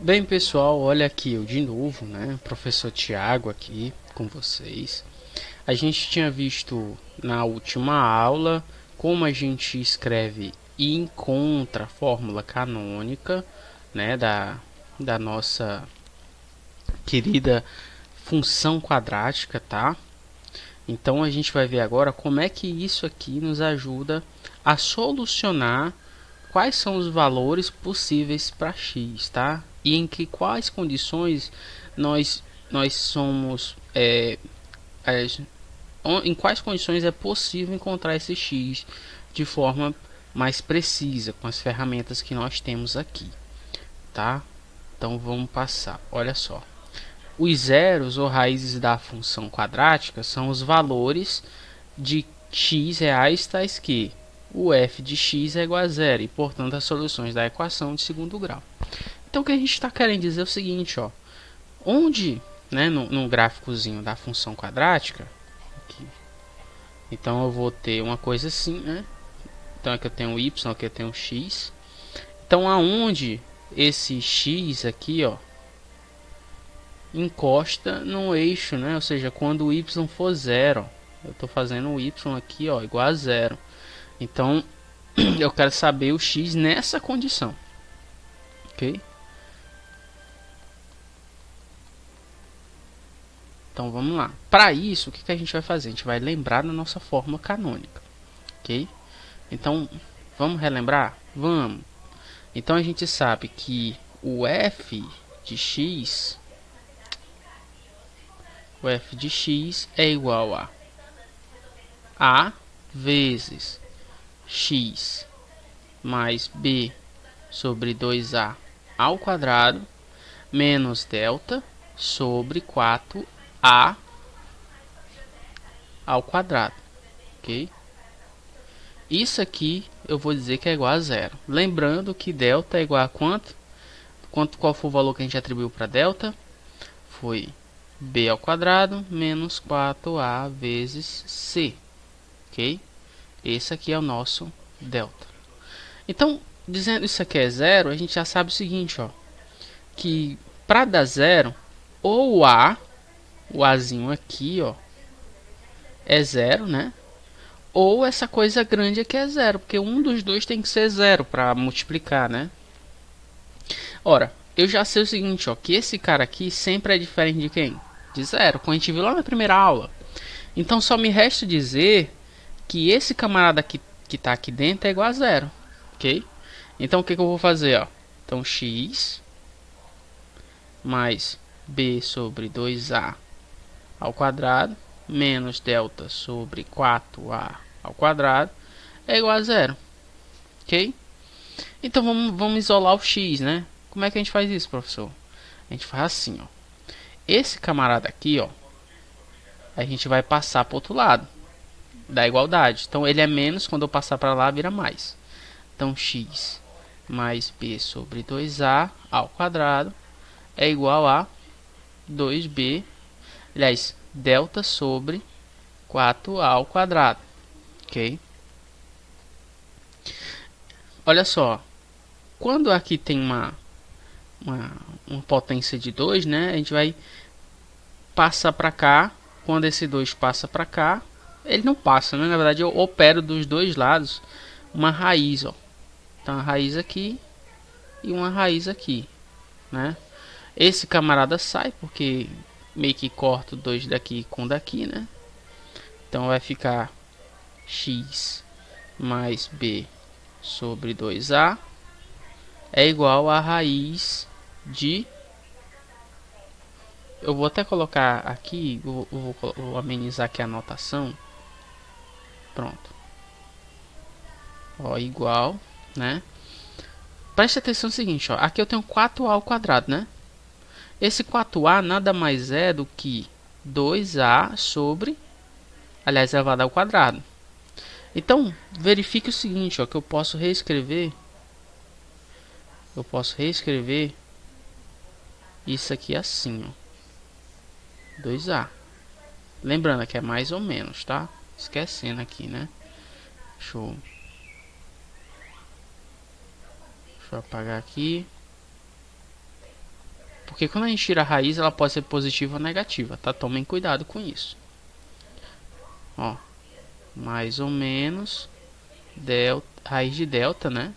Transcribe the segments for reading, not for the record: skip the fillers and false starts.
Bem, pessoal, olha aqui eu de novo, né? Professor Tiago aqui com vocês. A gente tinha visto na última aula como a gente escreve e encontra a fórmula canônica, né, da nossa querida função quadrática, tá? Então a gente vai ver agora como é que isso aqui nos ajuda a solucionar quais são os valores possíveis para x, tá? E em que quais condições nós somos as- em quais condições é possível encontrar esse x de forma mais precisa com as ferramentas que nós temos aqui, tá? Então vamos passar. Olha só. Os zeros ou raízes da função quadrática são os valores de x reais tais que o f de x é igual a zero e, portanto, as soluções da equação de segundo grau. Então, o que a gente está querendo dizer é o seguinte, ó, onde, né, no gráficozinho da função quadrática, aqui, então eu vou ter uma coisa assim, né? Então aqui eu tenho y, aqui eu tenho x. Então, aonde esse x aqui, ó, encosta no eixo, né? Ou seja, quando o y for zero, eu estou fazendo o y aqui, ó, igual a zero. Então, eu quero saber o x nessa condição, ok? Então vamos lá. Para isso, o que a gente vai fazer? A gente vai lembrar da nossa fórmula canônica, ok? Então, vamos relembrar? Vamos. Então a gente sabe que o f de x é igual a vezes x mais b sobre 2a ao quadrado menos delta sobre 4a ao quadrado, ok? Isso aqui eu vou dizer que é igual a zero. Lembrando que delta é igual a quanto? Qual foi o valor que a gente atribuiu para delta? Foi b ao quadrado menos 4a vezes c, ok? Esse aqui é o nosso delta. Então, dizendo isso aqui é zero, a gente já sabe o seguinte, ó, que para dar zero, ou o azinho aqui, ó, é zero, né? Ou essa coisa grande aqui é zero, porque um dos dois tem que ser zero para multiplicar, né? Ora, eu já sei o seguinte, ó, que esse cara aqui sempre é diferente de quem? De zero, como a gente viu lá na primeira aula. Então só me resta dizer que esse camarada aqui que está aqui dentro é igual a zero, ok? Então o que eu vou fazer, ó? Então x mais b sobre 2a ao quadrado menos delta sobre 4a ao quadrado é igual a zero, ok? Então vamos isolar o x, né? Como é que a gente faz isso, professor? A gente faz assim, ó. Esse camarada aqui, ó, a gente vai passar para o outro lado da igualdade. Então ele é menos, quando eu passar para lá vira mais. Então x mais b sobre 2a ao quadrado é igual a 2b, aliás, delta sobre 4a ao quadrado, ok? Olha só, quando aqui tem uma potência de 2, né, a gente vai passar para cá. Quando esse 2 passa para cá, ele não passa, né? Na verdade eu opero dos dois lados uma raiz, ó. Então a raiz aqui e uma raiz aqui, né? Esse camarada sai porque meio que corta o 2 daqui com daqui, né? Então vai ficar x mais b sobre 2a é igual a raiz de... Eu vou até colocar aqui, vou amenizar aqui a anotação. Pronto. Ó, igual, né? Preste atenção no seguinte, ó. Aqui eu tenho 4a ao quadrado, né? Esse 4a nada mais é do que 2a sobre, aliás, elevado ao quadrado. Então, verifique o seguinte, ó, que eu posso reescrever isso aqui assim, ó. 2a. Lembrando que é mais ou menos, tá? Esquecendo aqui, né? Deixa eu apagar aqui. Porque quando a gente tira a raiz, ela pode ser positiva ou negativa, tá? Tomem cuidado com isso. Ó, mais ou menos delta, raiz de delta, né?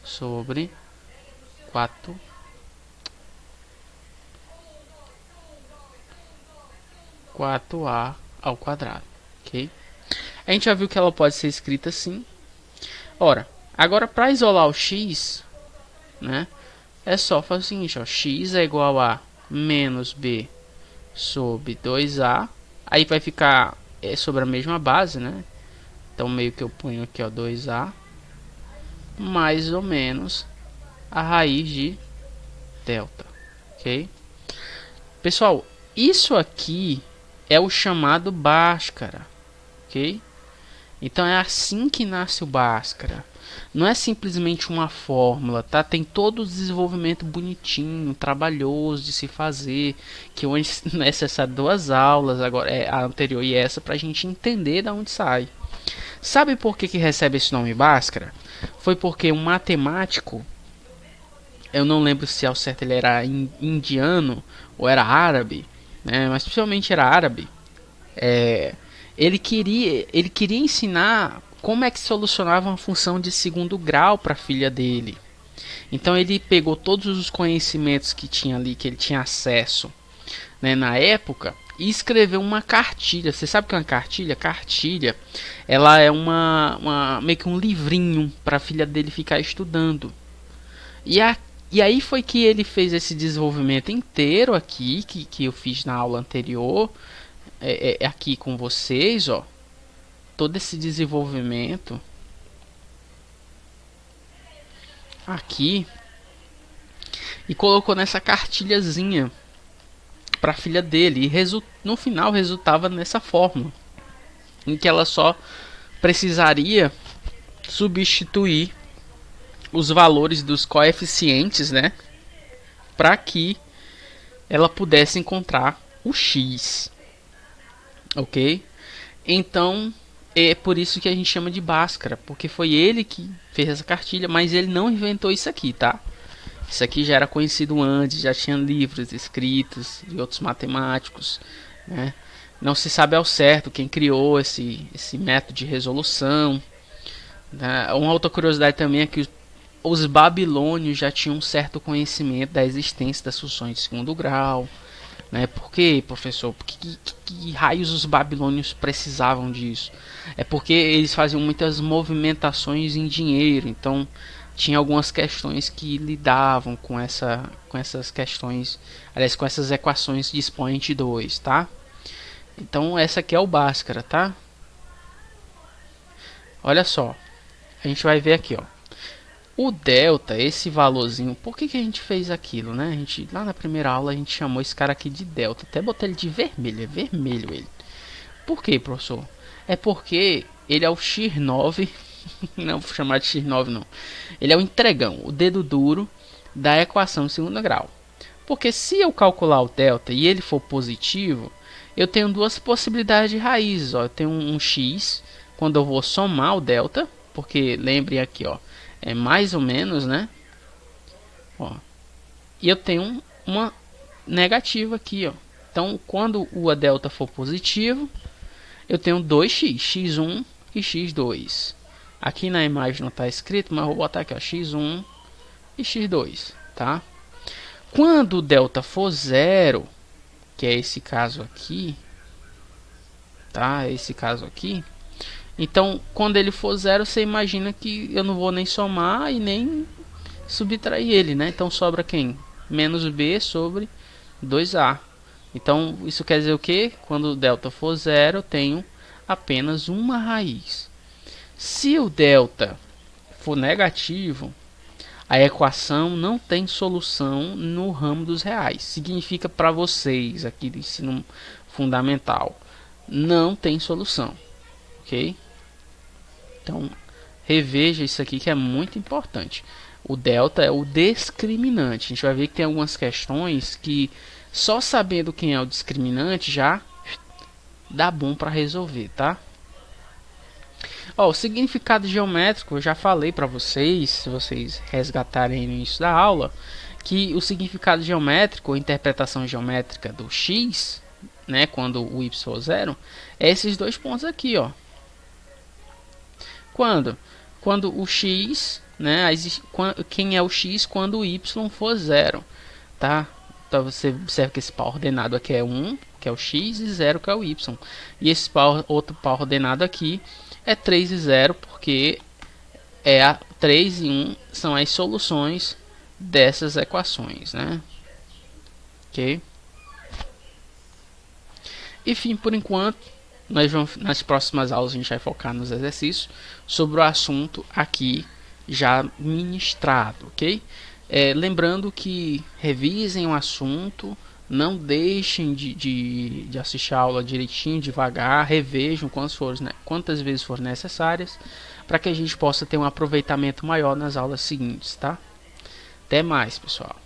Sobre 4a ao quadrado, ok? A gente já viu que ela pode ser escrita assim. Ora, agora para isolar o x, né? É só fazer o seguinte, ó, x é igual a menos b sobre 2a. Aí vai ficar sobre a mesma base, né? Então meio que eu ponho aqui, ó, 2a mais ou menos a raiz de delta, ok? Pessoal, isso aqui é o chamado Bhaskara, ok? Então é assim que nasce o Bhaskara. Não é simplesmente uma fórmula, tá? Tem todo o desenvolvimento bonitinho, trabalhoso de se fazer, que hoje é necessário 2 aulas, agora é a anterior e essa, para a gente entender de onde sai. Sabe por que recebe esse nome Bhaskara? Foi porque um matemático, eu não lembro se ao certo ele era indiano ou era árabe, né? Mas principalmente era árabe. Ele queria ensinar como é que solucionava uma função de segundo grau para a filha dele. Então ele pegou todos os conhecimentos que tinha ali, que ele tinha acesso, né, na época, e escreveu uma cartilha. Você sabe o que é uma cartilha? Cartilha, ela é meio que um livrinho para a filha dele ficar estudando. E aí foi que ele fez esse desenvolvimento inteiro aqui, que eu fiz na aula anterior, aqui com vocês, ó. Todo esse desenvolvimento aqui e colocou nessa cartilhazinha para a filha dele, e no final resultava nessa fórmula em que ela só precisaria substituir os valores dos coeficientes, né, para que ela pudesse encontrar o x, ok? Então é por isso que a gente chama de Bhaskara, porque foi ele que fez essa cartilha, mas ele não inventou isso aqui, tá? Isso aqui já era conhecido antes, já tinha livros escritos de outros matemáticos, né? Não se sabe ao certo quem criou esse método de resolução, né? Uma outra curiosidade também é que os babilônios já tinham um certo conhecimento da existência das funções de segundo grau, né? Por que, professor? Que raios os babilônios precisavam disso? É porque eles faziam muitas movimentações em dinheiro, então tinha algumas questões que lidavam com essas questões, aliás, com essas equações de expoente 2, tá? Então essa aqui é o Bhaskara, tá? Olha só, a gente vai ver aqui, ó. O delta, esse valorzinho, por que a gente fez aquilo, né? A gente, lá na primeira aula a gente chamou esse cara aqui de delta, até botei ele de vermelho, é vermelho ele. Por que, professor? É porque ele é o x9, não vou chamar de x9 não. Ele é o entregão, o dedo duro da equação de segundo grau. Porque se eu calcular o delta e ele for positivo, eu tenho duas possibilidades de raízes, ó. Eu tenho um x quando eu vou somar o delta, porque lembrem aqui, ó, é mais ou menos, né? Ó. E eu tenho uma negativa aqui, ó. Então, quando o delta for positivo, eu tenho 2x, x1 e x2. Aqui na imagem não está escrito, mas vou botar aqui, ó, x1 e x2, tá? Quando o delta for zero, que é esse caso aqui, tá? Esse caso aqui. Então, quando ele for zero, você imagina que eu não vou nem somar e nem subtrair ele, né? Então sobra quem? Menos b sobre 2a. Então, isso quer dizer o quê? Quando o delta for zero, eu tenho apenas uma raiz. Se o delta for negativo, a equação não tem solução no ramo dos reais. Significa para vocês aqui do ensino fundamental, não tem solução, ok? Então, reveja isso aqui que é muito importante. O delta é o discriminante. A gente vai ver que tem algumas questões que só sabendo quem é o discriminante já dá bom para resolver, tá? Ó, o significado geométrico eu já falei para vocês, se vocês resgatarem no início da aula, que o significado geométrico, a interpretação geométrica do x, né, quando o y for zero, é esses dois pontos aqui, ó. Quando o x, né, quem é o x quando o y for zero, tá? Então você observa que esse par ordenado aqui é 1, que é o x, e 0, que é o y. E esse outro par ordenado aqui é 3 e 0, porque 3 e 1 são as soluções dessas equações, né? Ok? Enfim, por enquanto, nas próximas aulas a gente vai focar nos exercícios sobre o assunto aqui já ministrado, ok? Lembrando que revisem o assunto, não deixem de assistir a aula direitinho, devagar, revejam quantas vezes forem necessárias, para que a gente possa ter um aproveitamento maior nas aulas seguintes, tá? Até mais, pessoal!